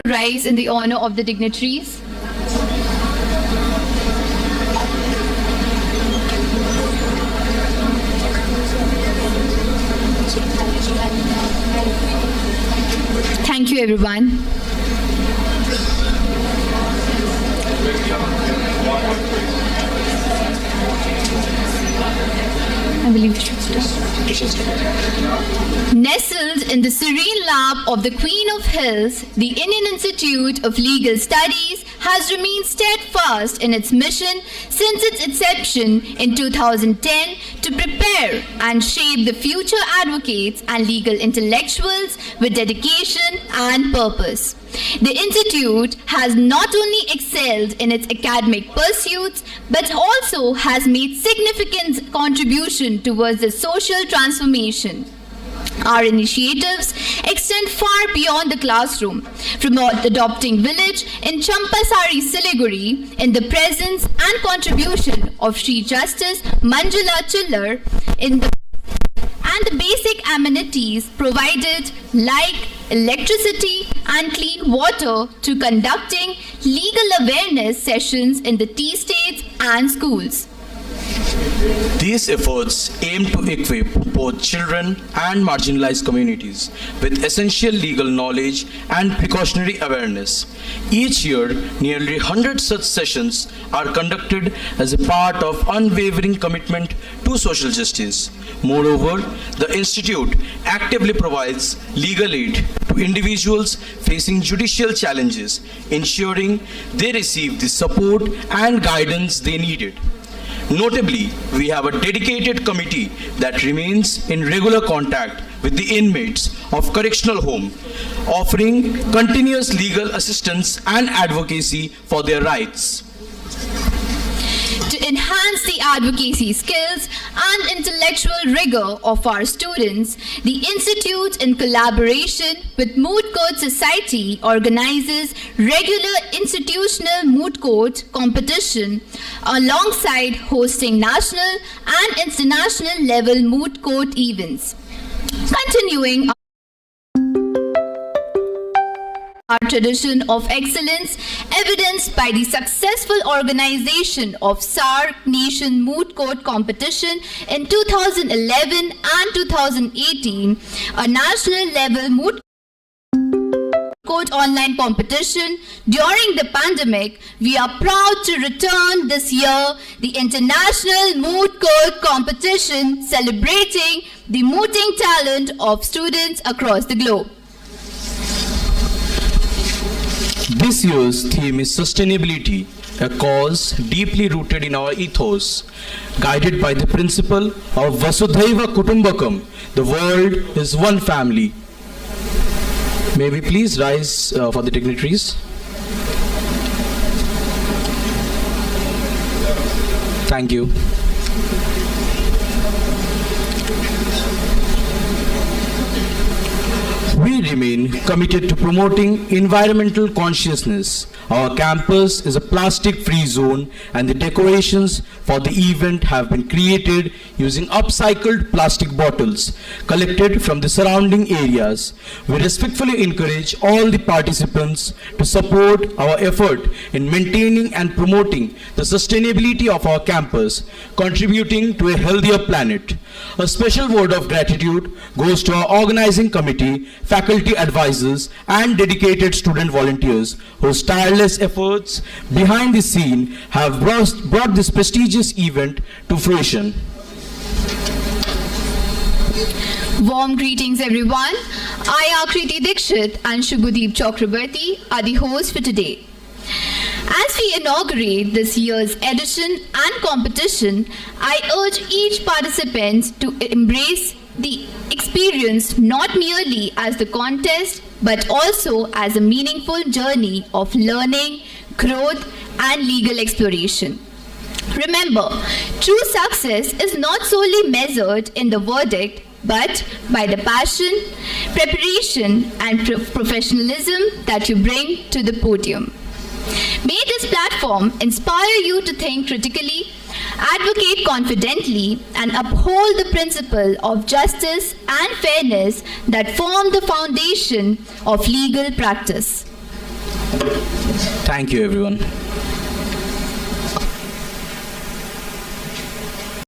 to rise in the honor of the dignitaries. Thank you, everyone. I believe we should start. Nestled in the serene lap of the Queen of Hills, the Indian Institute of Legal Studies has remained steadfast in its mission since its inception in 2010 to prepare and shape the future advocates and legal intellectuals with dedication and purpose. The Institute has not only excelled in its academic pursuits, but also has made significant contribution towards the social transformation. Our initiatives extend far beyond the classroom, from adopting village in Champasari, Siliguri, in the presence and contribution of Sri Justice Manjula Chillar and the basic amenities provided like electricity and clean water to conducting legal awareness sessions in the tea states and schools. These efforts aim to equip both children and marginalized communities with essential legal knowledge and precautionary awareness. Each year, nearly 100 such sessions are conducted as a part of unwavering commitment to social justice. Moreover, the Institute actively provides legal aid to individuals facing judicial challenges, ensuring they receive the support and guidance they needed. Notably, we have a dedicated committee that remains in regular contact with the inmates of correctional home, offering continuous legal assistance and advocacy for their rights. To enhance the advocacy skills and intellectual rigor of our students, the Institute, in collaboration with Moot Court Society, organizes regular institutional moot court competition alongside hosting national and international level moot court events. Continuing our tradition of excellence, evidenced by the successful organization of SAARC Nation Moot Court Competition in 2011 and 2018, a national level moot court online competition during the pandemic, we are proud to return this year the International Moot Court Competition, celebrating the mooting talent of students across the globe. This year's theme is sustainability, a cause deeply rooted in our ethos. Guided by the principle of Vasudhaiva Kutumbakam, the world is one family. May we please rise for the dignitaries? Thank you. We remain committed to promoting environmental consciousness. Our campus is a plastic-free zone, and the decorations for the event have been created using upcycled plastic bottles collected from the surrounding areas. We respectfully encourage all the participants to support our effort in maintaining and promoting the sustainability of our campus, contributing to a healthier planet. A special word of gratitude goes to our organizing committee, faculty advisors, and dedicated student volunteers whose tireless efforts behind the scene have brought this prestigious event to fruition. Warm greetings, everyone. I, Akriti Dikshit and Shubhadeep Chakrabarti, are the hosts for today. As we inaugurate this year's edition and competition, I urge each participant to embrace the experience not merely as the contest, but also as a meaningful journey of learning, growth, and legal exploration. Remember, true success is not solely measured in the verdict, but by the passion, preparation, and professionalism that you bring to the podium. May this platform inspire you to think critically, advocate confidently, and uphold the principle of justice and fairness that form the foundation of legal practice. Thank you, everyone.